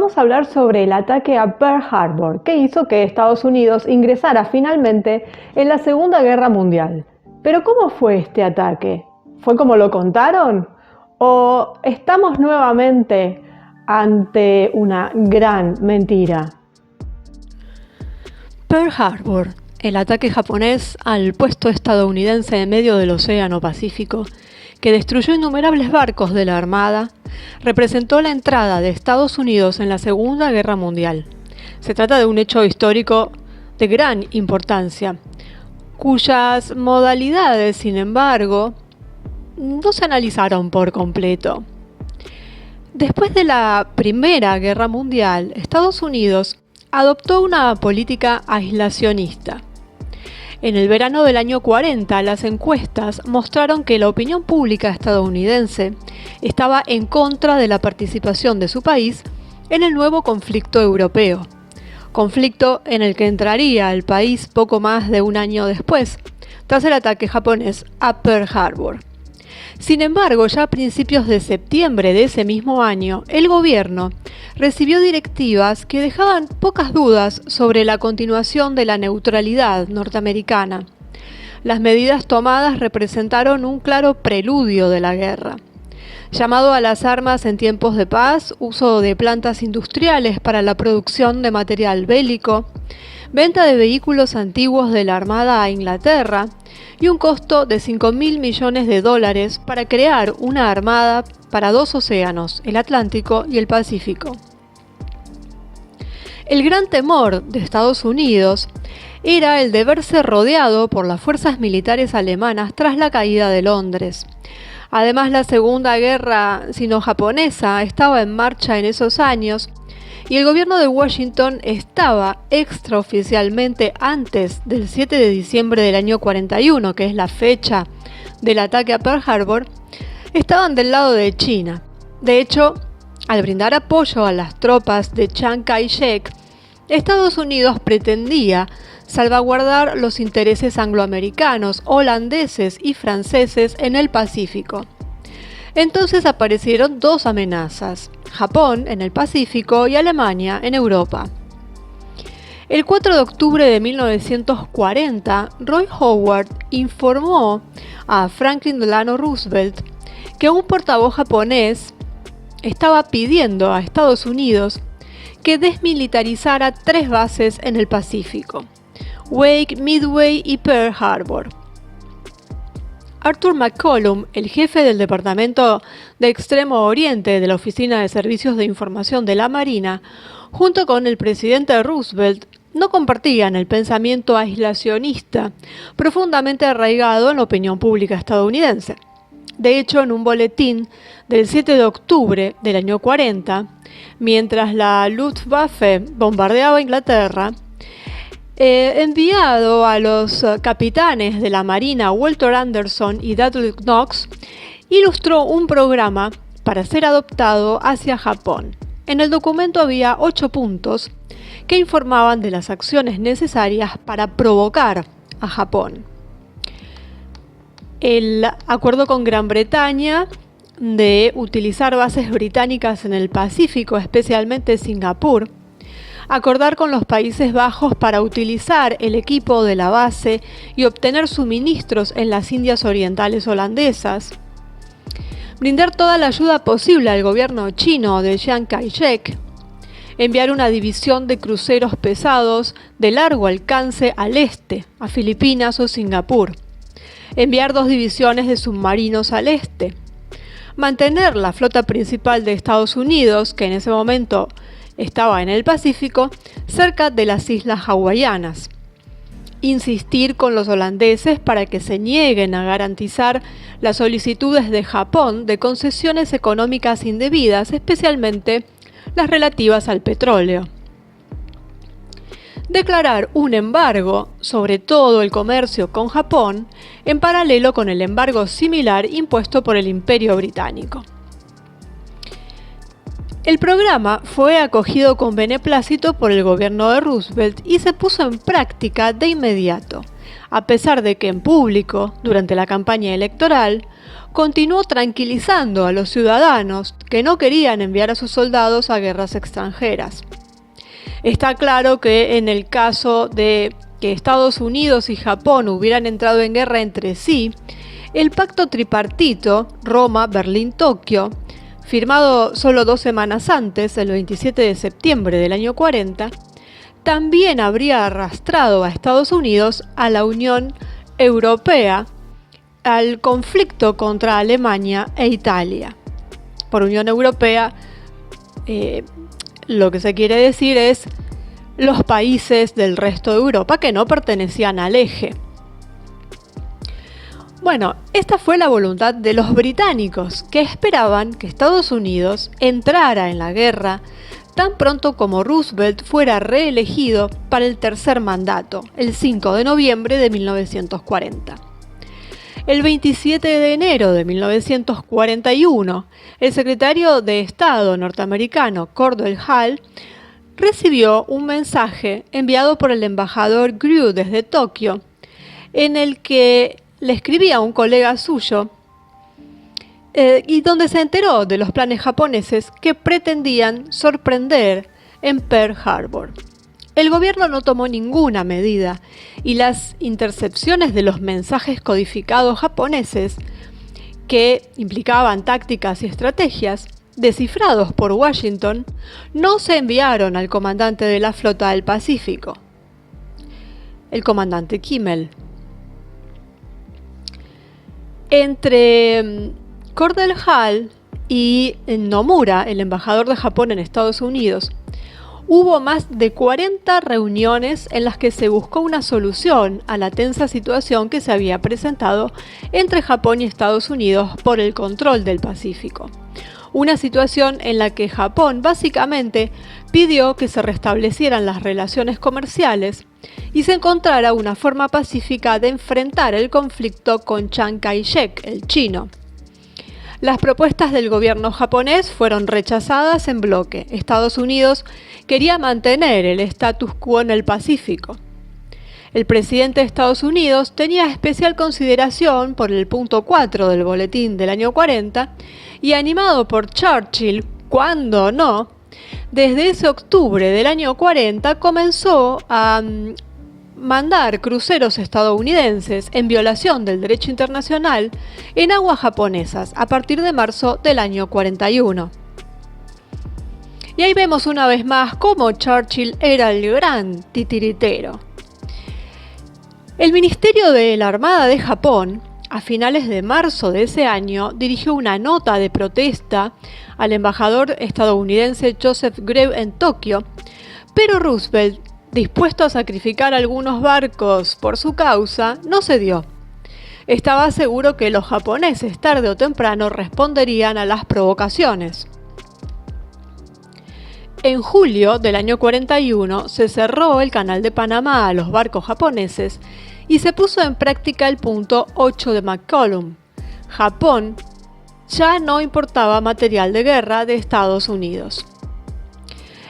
vamos a hablar sobre el ataque a Pearl Harbor, que hizo que Estados Unidos ingresara finalmente en la Segunda Guerra Mundial. Pero ¿cómo fue este ataque? ¿Fue como lo contaron? ¿O estamos nuevamente ante una gran mentira? Pearl Harbor, el ataque japonés al puesto estadounidense en medio del Océano Pacífico, que destruyó innumerables barcos de la Armada, representó la entrada de Estados Unidos en la Segunda Guerra Mundial. Se trata de un hecho histórico de gran importancia, cuyas modalidades, sin embargo, no se analizaron por completo. Después de la Primera Guerra Mundial, Estados Unidos adoptó una política aislacionista. En el verano del año 40, las encuestas mostraron que la opinión pública estadounidense estaba en contra de la participación de su país en el nuevo conflicto europeo, conflicto en el que entraría el país poco más de un año después, tras el ataque japonés a Pearl Harbor. Sin embargo, ya a principios de septiembre de ese mismo año, el gobierno recibió directivas que dejaban pocas dudas sobre la continuación de la neutralidad norteamericana. Las medidas tomadas representaron un claro preludio de la guerra. Llamado a las armas en tiempos de paz, uso de plantas industriales para la producción de material bélico, venta de vehículos antiguos de la Armada a Inglaterra y un costo de $5.000 millones para crear una armada para dos océanos, el Atlántico y el Pacífico. El gran temor de Estados Unidos era el de verse rodeado por las fuerzas militares alemanas tras la caída de Londres. Además, la Segunda Guerra Sino-Japonesa estaba en marcha en esos años y el gobierno de Washington estaba extraoficialmente antes del 7 de diciembre del año 41, que es la fecha del ataque a Pearl Harbor, estaban del lado de China. De hecho, al brindar apoyo a las tropas de Chiang Kai-shek, Estados Unidos pretendía salvaguardar los intereses angloamericanos, holandeses y franceses en el Pacífico. Entonces aparecieron dos amenazas: Japón en el Pacífico y Alemania en Europa. El 4 de octubre de 1940, Roy Howard informó a Franklin Delano Roosevelt que un portavoz japonés estaba pidiendo a Estados Unidos que desmilitarizara 3 bases en el Pacífico: Wake, Midway y Pearl Harbor. Arthur McCollum, el jefe del Departamento de Extremo Oriente de la Oficina de Servicios de Información de la Marina, junto con el presidente Roosevelt, no compartían el pensamiento aislacionista profundamente arraigado en la opinión pública estadounidense. De hecho, en un boletín del 7 de octubre del año 40, mientras la Luftwaffe bombardeaba Inglaterra, enviado a los capitanes de la Marina Walter Anderson y Dudley Knox, ilustró un programa para ser adoptado hacia Japón. En el documento había 8 puntos que informaban de las acciones necesarias para provocar a Japón. El acuerdo con Gran Bretaña de utilizar bases británicas en el Pacífico, especialmente Singapur, acordar con los Países Bajos para utilizar el equipo de la base y obtener suministros en las Indias Orientales holandesas, brindar toda la ayuda posible al gobierno chino de Chiang Kai-shek, enviar una división de cruceros pesados de largo alcance al este, a Filipinas o Singapur, enviar 2 divisiones de submarinos al este, mantener la flota principal de Estados Unidos, que en ese momento estaba en el Pacífico, cerca de las islas hawaianas. Insistir con los holandeses para que se nieguen a garantizar las solicitudes de Japón de concesiones económicas indebidas, especialmente las relativas al petróleo. Declarar un embargo sobre todo el comercio con Japón, en paralelo con el embargo similar impuesto por el Imperio Británico. El programa fue acogido con beneplácito por el gobierno de Roosevelt y se puso en práctica de inmediato, a pesar de que en público, durante la campaña electoral, continuó tranquilizando a los ciudadanos que no querían enviar a sus soldados a guerras extranjeras. Está claro que en el caso de que Estados Unidos y Japón hubieran entrado en guerra entre sí, el pacto tripartito Roma, Berlín, Tokio, firmado solo 2 semanas antes, el 27 de septiembre del año 40, también habría arrastrado a Estados Unidos a la Unión Europea, al conflicto contra Alemania e Italia. Por Unión Europea, lo que se quiere decir es los países del resto de Europa que no pertenecían al eje. Bueno, esta fue la voluntad de los británicos, que esperaban que Estados Unidos entrara en la guerra tan pronto como Roosevelt fuera reelegido para el tercer mandato, el 5 de noviembre de 1940. El 27 de enero de 1941, el secretario de Estado norteamericano Cordell Hull recibió un mensaje enviado por el embajador Grew desde Tokio, en el que le escribía a un colega suyo y donde se enteró de los planes japoneses que pretendían sorprender en Pearl Harbor. El gobierno no tomó ninguna medida y las intercepciones de los mensajes codificados japoneses, que implicaban tácticas y estrategias descifrados por Washington, no se enviaron al comandante de la Flota del Pacífico, el comandante Kimmel. Entre Cordell Hull y Nomura, el embajador de Japón en Estados Unidos, hubo más de 40 reuniones en las que se buscó una solución a la tensa situación que se había presentado entre Japón y Estados Unidos por el control del Pacífico. Una situación en la que Japón básicamente pidió que se restablecieran las relaciones comerciales y se encontrara una forma pacífica de enfrentar el conflicto con Chiang Kai-shek, el chino. Las propuestas del gobierno japonés fueron rechazadas en bloque. Estados Unidos quería mantener el status quo en el Pacífico. El presidente de Estados Unidos tenía especial consideración por el punto 4 del boletín del año 40 y, animado por Churchill, cuando no, desde ese octubre del año 40 comenzó a mandar cruceros estadounidenses en violación del derecho internacional en aguas japonesas a partir de marzo del año 41. Y ahí vemos una vez más cómo Churchill era el gran titiritero. El Ministerio de la Armada de Japón, a finales de marzo de ese año, dirigió una nota de protesta al embajador estadounidense Joseph Grew en Tokio, pero Roosevelt, dispuesto a sacrificar algunos barcos por su causa, no cedió. Estaba seguro que los japoneses tarde o temprano responderían a las provocaciones. En julio del año 41 se cerró el Canal de Panamá a los barcos japoneses y se puso en práctica el punto 8 de McCollum. Japón ya no importaba material de guerra de Estados Unidos.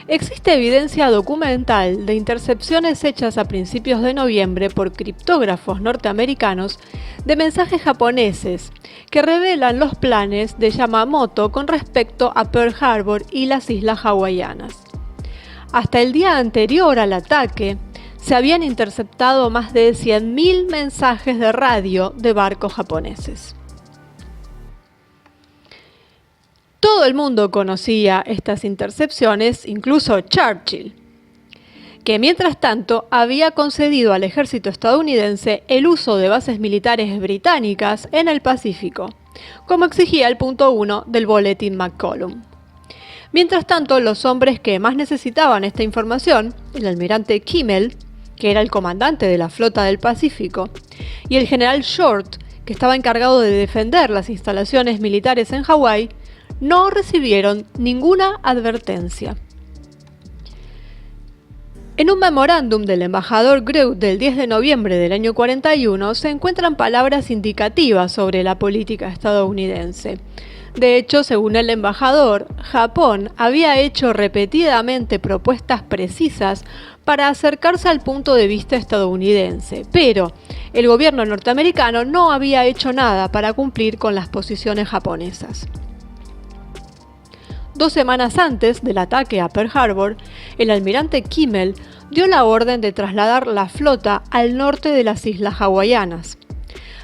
Existe evidencia documental de intercepciones hechas a principios de noviembre por criptógrafos norteamericanos de mensajes japoneses que revelan los planes de Yamamoto con respecto a Pearl Harbor y las islas hawaianas. Hasta el día anterior al ataque, se habían interceptado más de 100.000 mensajes de radio de barcos japoneses. Todo el mundo conocía estas intercepciones, incluso Churchill, que mientras tanto había concedido al ejército estadounidense el uso de bases militares británicas en el Pacífico, como exigía el punto 1 del boletín McCollum. Mientras tanto, los hombres que más necesitaban esta información, el almirante Kimmel, que era el comandante de la Flota del Pacífico, y el general Short, que estaba encargado de defender las instalaciones militares en Hawái, no recibieron ninguna advertencia. En un memorándum del embajador Grew del 10 de noviembre del año 41 se encuentran palabras indicativas sobre la política estadounidense. De hecho, según el embajador, Japón había hecho repetidamente propuestas precisas para acercarse al punto de vista estadounidense, pero el gobierno norteamericano no había hecho nada para cumplir con las posiciones japonesas. 2 semanas antes del ataque a Pearl Harbor, el almirante Kimmel dio la orden de trasladar la flota al norte de las islas hawaianas.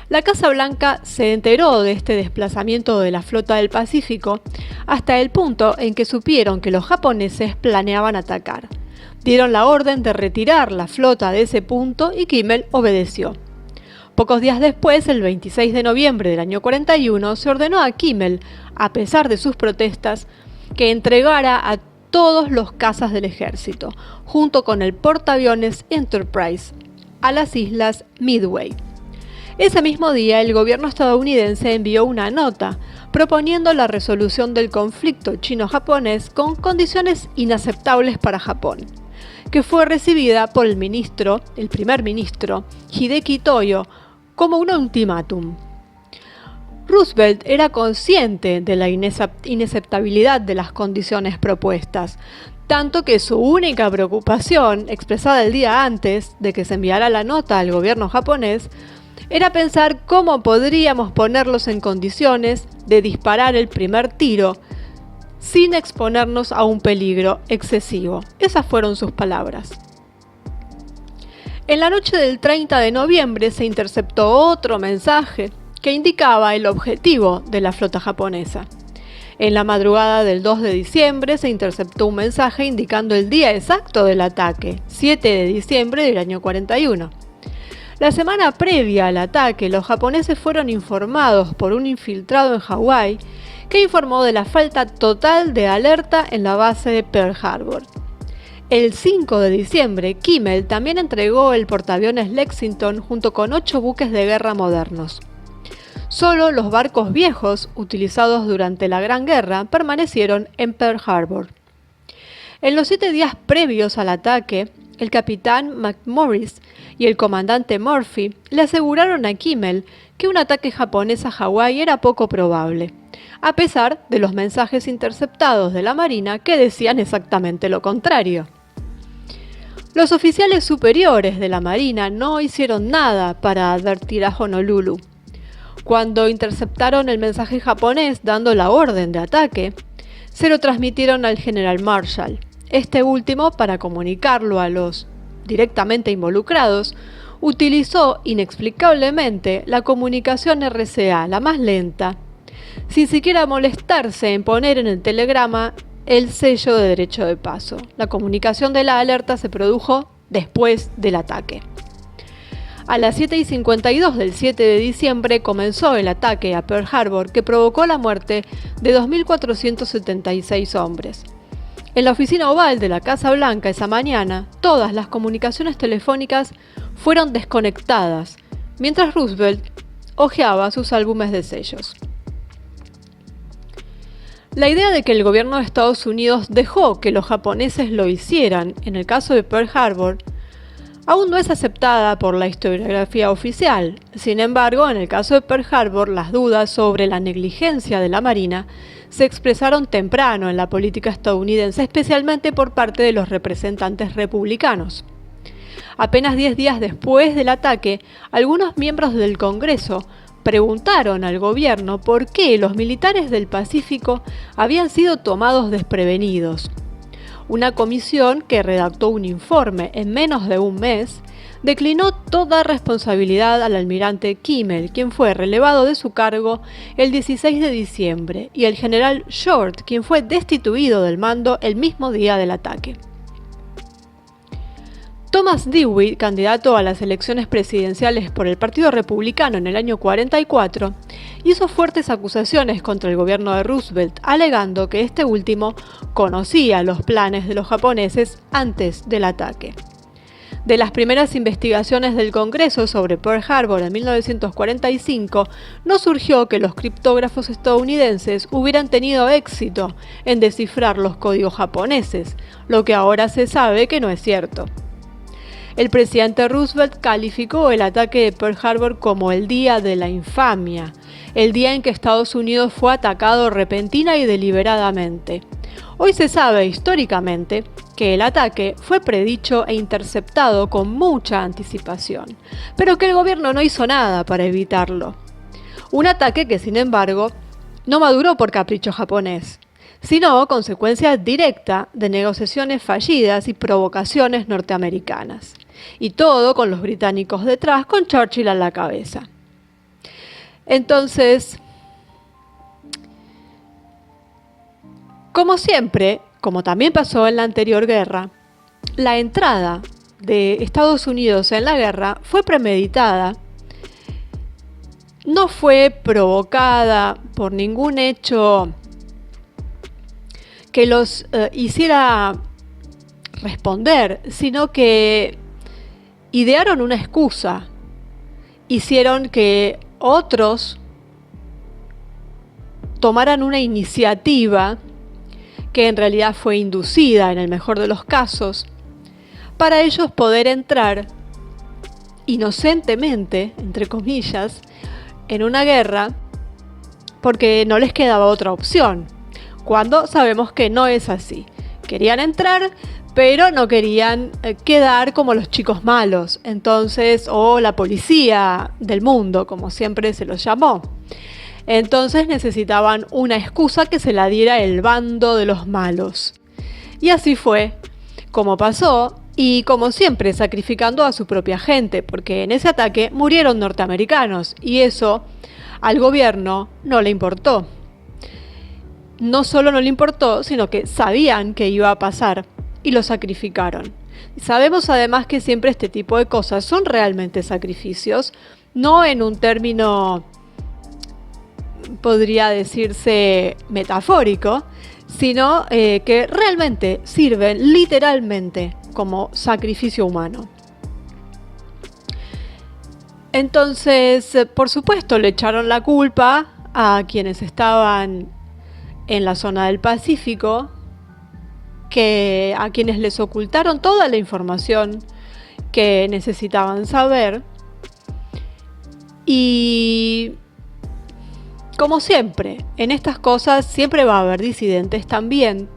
La Casa Blanca se enteró de este desplazamiento de la flota del Pacífico hasta el punto en que supieron que los japoneses planeaban atacar. Dieron la orden de retirar la flota de ese punto y Kimmel obedeció. Pocos días después, el 26 de noviembre del año 41, se ordenó a Kimmel, a pesar de sus protestas, que entregara a todos los cazas del ejército, junto con el portaaviones Enterprise, a las islas Midway. Ese mismo día, el gobierno estadounidense envió una nota proponiendo la resolución del conflicto chino-japonés con condiciones inaceptables para Japón, que fue recibida por el primer ministro Hideki Toyo, como un ultimátum. Roosevelt era consciente de la inaceptabilidad de las condiciones propuestas, tanto que su única preocupación, expresada el día antes de que se enviara la nota al gobierno japonés, era pensar cómo podríamos ponerlos en condiciones de disparar el primer tiro sin exponernos a un peligro excesivo. Esas fueron sus palabras. En la noche del 30 de noviembre se interceptó otro mensaje que indicaba el objetivo de la flota japonesa. En la madrugada del 2 de diciembre se interceptó un mensaje indicando el día exacto del ataque, 7 de diciembre del año 41. La semana previa al ataque, los japoneses fueron informados por un infiltrado en Hawái que informó de la falta total de alerta en la base de Pearl Harbor. El 5 de diciembre, Kimmel también entregó el portaaviones Lexington junto con 8 buques de guerra modernos. Solo los barcos viejos, utilizados durante la Gran Guerra, permanecieron en Pearl Harbor. En los 7 días previos al ataque, el capitán McMorris y el comandante Murphy le aseguraron a Kimmel que un ataque japonés a Hawái era poco probable, a pesar de los mensajes interceptados de la Marina que decían exactamente lo contrario. Los oficiales superiores de la Marina no hicieron nada para advertir a Honolulu. Cuando interceptaron el mensaje japonés dando la orden de ataque, se lo transmitieron al general Marshall. Este último, para comunicarlo a los directamente involucrados, utilizó inexplicablemente la comunicación RCA, la más lenta, sin siquiera molestarse en poner en el telegrama el sello de derecho de paso. La comunicación de la alerta se produjo después del ataque. A las 7:52 del 7 de diciembre comenzó el ataque a Pearl Harbor que provocó la muerte de 2.476 hombres. En la oficina oval de la Casa Blanca esa mañana, todas las comunicaciones telefónicas fueron desconectadas, mientras Roosevelt hojeaba sus álbumes de sellos. La idea de que el gobierno de Estados Unidos dejó que los japoneses lo hicieran en el caso de Pearl Harbor aún no es aceptada por la historiografía oficial. Sin embargo, en el caso de Pearl Harbor, las dudas sobre la negligencia de la Marina se expresaron temprano en la política estadounidense, especialmente por parte de los representantes republicanos. Apenas 10 días después del ataque, algunos miembros del Congreso preguntaron al gobierno por qué los militares del Pacífico habían sido tomados desprevenidos. Una comisión que redactó un informe en menos de un mes declinó toda responsabilidad al almirante Kimmel, quien fue relevado de su cargo el 16 de diciembre, y el general Short, quien fue destituido del mando el mismo día del ataque. Thomas Dewey, candidato a las elecciones presidenciales por el Partido Republicano en el año 44, hizo fuertes acusaciones contra el gobierno de Roosevelt, alegando que este último conocía los planes de los japoneses antes del ataque. De las primeras investigaciones del Congreso sobre Pearl Harbor en 1945, no surgió que los criptógrafos estadounidenses hubieran tenido éxito en descifrar los códigos japoneses, lo que ahora se sabe que no es cierto. el presidente Roosevelt calificó el ataque de Pearl Harbor como el día de la infamia, el día en que Estados Unidos fue atacado repentina y deliberadamente. Hoy se sabe históricamente que el ataque fue predicho e interceptado con mucha anticipación, pero que el gobierno no hizo nada para evitarlo. Un ataque que, sin embargo, no maduró por capricho japonés, sino consecuencia directa de negociaciones fallidas y provocaciones norteamericanas. Y todo con los británicos detrás, con Churchill a la cabeza. Entonces, como siempre, como también pasó en la anterior guerra, la entrada de Estados Unidos en la guerra fue premeditada, no fue provocada por ningún hecho que los hiciera responder, sino que idearon una excusa, hicieron que otros tomaran una iniciativa que en realidad fue inducida en el mejor de los casos, para ellos poder entrar inocentemente, entre comillas, en una guerra porque no les quedaba otra opción, cuando sabemos que no es así. Querían entrar, pero no querían quedar como los chicos malos, entonces, o la policía del mundo, como siempre se los llamó. Entonces necesitaban una excusa que se la diera el bando de los malos. Y así fue como pasó, y como siempre sacrificando a su propia gente, porque en ese ataque murieron norteamericanos, y eso al gobierno no le importó. No solo no le importó, sino que sabían que iba a pasar y lo sacrificaron. Sabemos además que siempre este tipo de cosas son realmente sacrificios, no en un término, podría decirse, metafórico, sino que realmente sirven literalmente como sacrificio humano. Entonces, por supuesto, le echaron la culpa a quienes estaban en la zona del Pacífico, a quienes les ocultaron toda la información que necesitaban saber. Y como siempre, en estas cosas siempre va a haber disidentes también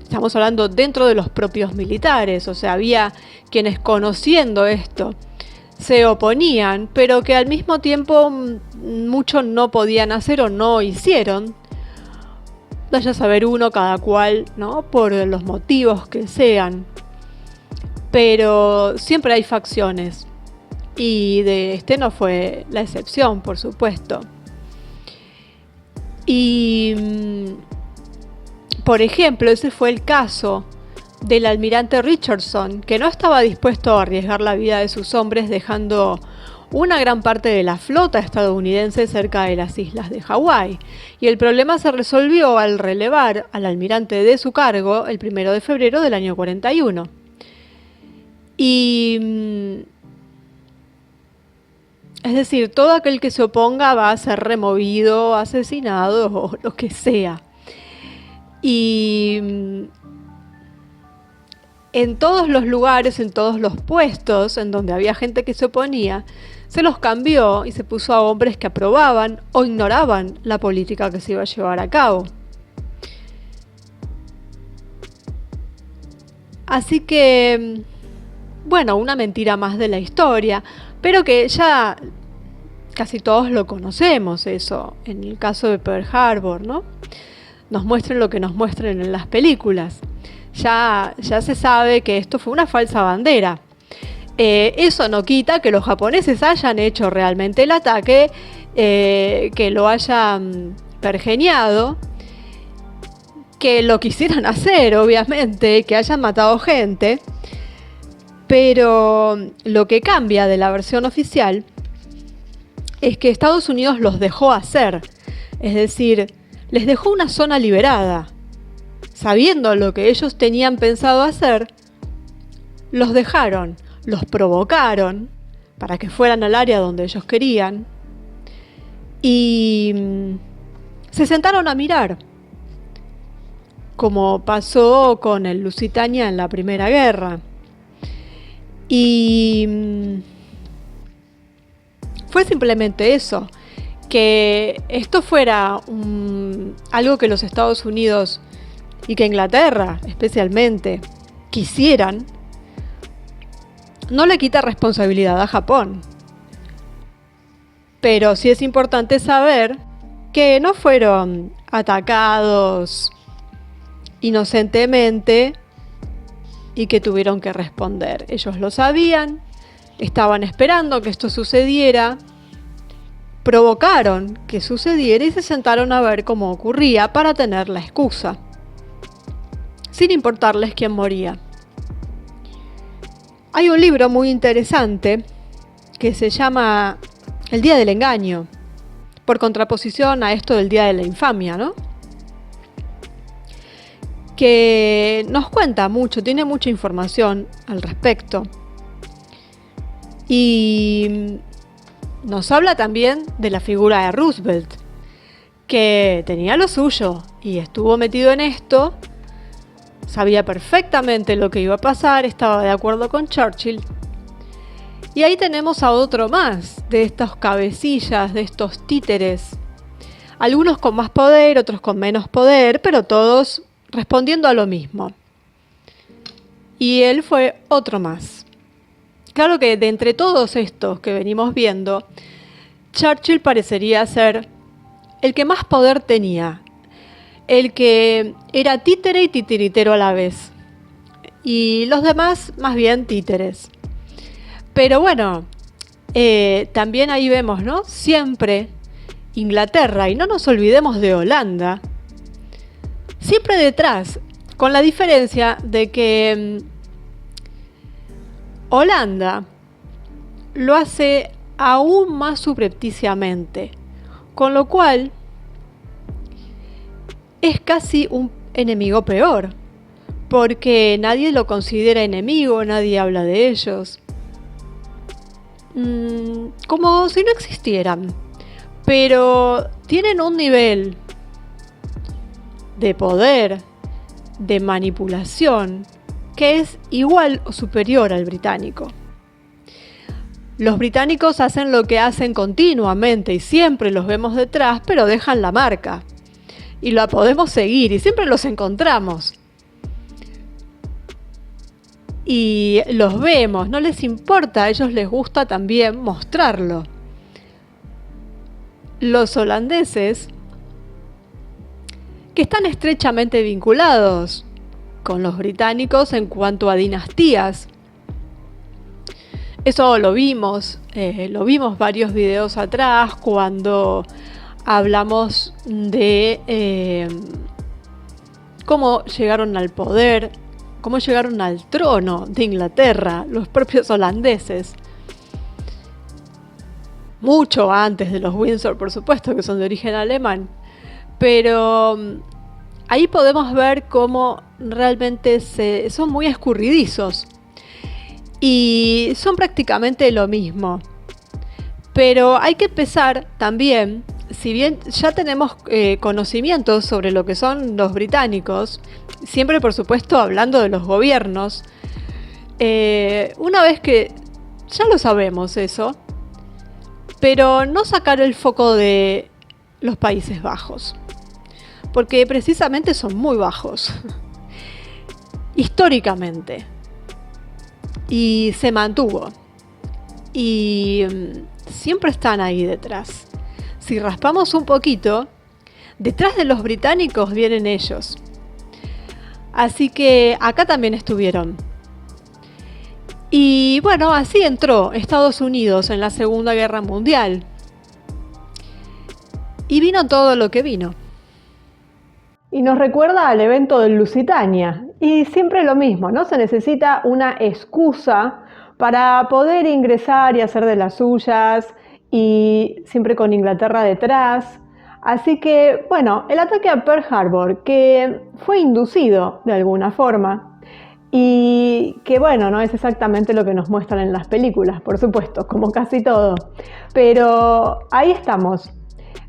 estamos hablando dentro de los propios militares, o sea, había quienes conociendo esto se oponían, pero que al mismo tiempo mucho no podían hacer o no hicieron. Vaya a saber uno cada cual, ¿no? Por los motivos que sean. Pero siempre hay facciones. Y de este no fue la excepción, por supuesto. Y, por ejemplo, ese fue el caso del almirante Richardson, que no estaba dispuesto a arriesgar la vida de sus hombres dejando una gran parte de la flota estadounidense cerca de las islas de Hawái. Y el problema se resolvió al relevar al almirante de su cargo el 1 de febrero del año 41. Y es decir, todo aquel que se oponga va a ser removido, asesinado o lo que sea. Y en todos los lugares, en todos los puestos en donde había gente que se oponía, se los cambió y se puso a hombres que aprobaban o ignoraban la política que se iba a llevar a cabo. Así que, bueno, una mentira más de la historia, pero que ya casi todos lo conocemos eso, en el caso de Pearl Harbor, ¿no? Nos muestren lo que nos muestren en las películas. Ya se sabe que esto fue una falsa bandera. Eso no quita que los japoneses hayan hecho realmente el ataque, que lo hayan pergeñado, que lo quisieran hacer, obviamente, que hayan matado gente. Pero lo que cambia de la versión oficial es que Estados Unidos los dejó hacer. Es decir, les dejó una zona liberada. Sabiendo lo que ellos tenían pensado hacer, los dejaron, los provocaron para que fueran al área donde ellos querían y se sentaron a mirar, como pasó con el Lusitania en la Primera Guerra. Y fue simplemente eso, que esto fuera algo que los Estados Unidos y que Inglaterra especialmente quisieran, no le quita responsabilidad a Japón. Pero sí es importante saber que no fueron atacados inocentemente y que tuvieron que responder. Ellos lo sabían, estaban esperando que esto sucediera, provocaron que sucediera y se sentaron a ver cómo ocurría para tener la excusa, sin importarles quién moría. Hay un libro muy interesante que se llama El Día del Engaño, por contraposición a esto del Día de la Infamia, ¿no? Que nos cuenta mucho, tiene mucha información al respecto. Y nos habla también de la figura de Roosevelt, que tenía lo suyo y estuvo metido en esto, sabía perfectamente lo que iba a pasar, estaba de acuerdo con Churchill. Y ahí tenemos a otro más de estos cabecillas, de estos títeres. Algunos con más poder, otros con menos poder, pero todos respondiendo a lo mismo. Y él fue otro más. Claro que de entre todos estos que venimos viendo, Churchill parecería ser el que más poder tenía, el que era títere y titiritero a la vez, y los demás más bien títeres. Pero bueno, también ahí vemos, ¿no? Siempre Inglaterra, y no nos olvidemos de Holanda, siempre detrás, con la diferencia de que Holanda lo hace aún más subrepticiamente, con lo cual es casi un enemigo peor, porque nadie lo considera enemigo, nadie habla de ellos, como si no existieran, pero tienen un nivel de poder, de manipulación, que es igual o superior al británico. Los británicos hacen lo que hacen continuamente y siempre los vemos detrás, pero dejan la marca. Y la podemos seguir y siempre los encontramos. Y los vemos, no les importa, a ellos les gusta también mostrarlo. Los holandeses, que están estrechamente vinculados con los británicos en cuanto a dinastías. Eso lo vimos varios videos atrás cuando hablamos de cómo llegaron al poder, cómo llegaron al trono de Inglaterra, los propios holandeses. Mucho antes de los Windsor, por supuesto, que son de origen alemán. Pero ahí podemos ver cómo realmente son muy escurridizos y son prácticamente lo mismo. Pero hay que empezar también, si bien ya tenemos conocimientos sobre lo que son los británicos, siempre por supuesto hablando de los gobiernos, una vez que ya lo sabemos eso, pero no sacar el foco de los Países Bajos, porque precisamente son muy bajos, históricamente, y se mantuvo, y siempre están ahí detrás. Si raspamos un poquito, detrás de los británicos vienen ellos, así que acá también estuvieron. Y bueno, así entró Estados Unidos en la Segunda Guerra Mundial, y vino todo lo que vino. Y nos recuerda al evento del Lusitania. Y siempre lo mismo, ¿no? Se necesita una excusa para poder ingresar y hacer de las suyas, y siempre con Inglaterra detrás. Así que, bueno, el ataque a Pearl Harbor, que fue inducido de alguna forma, y que bueno, no es exactamente lo que nos muestran en las películas, por supuesto, como casi todo. Pero ahí estamos.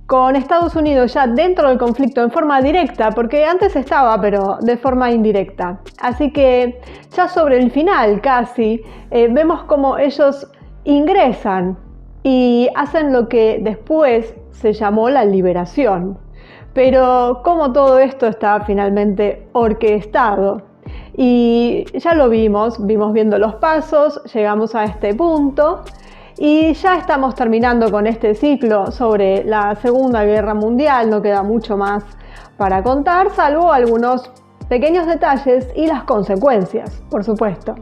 con Estados Unidos ya dentro del conflicto en forma directa, porque antes estaba, pero de forma indirecta. Así que ya sobre el final casi, vemos cómo ellos ingresan y hacen lo que después se llamó la liberación. Pero cómo todo esto está finalmente orquestado. Y ya lo vimos viendo los pasos, llegamos a este punto. Y ya estamos terminando con este ciclo sobre la Segunda Guerra Mundial, no queda mucho más para contar, salvo algunos pequeños detalles y las consecuencias, por supuesto.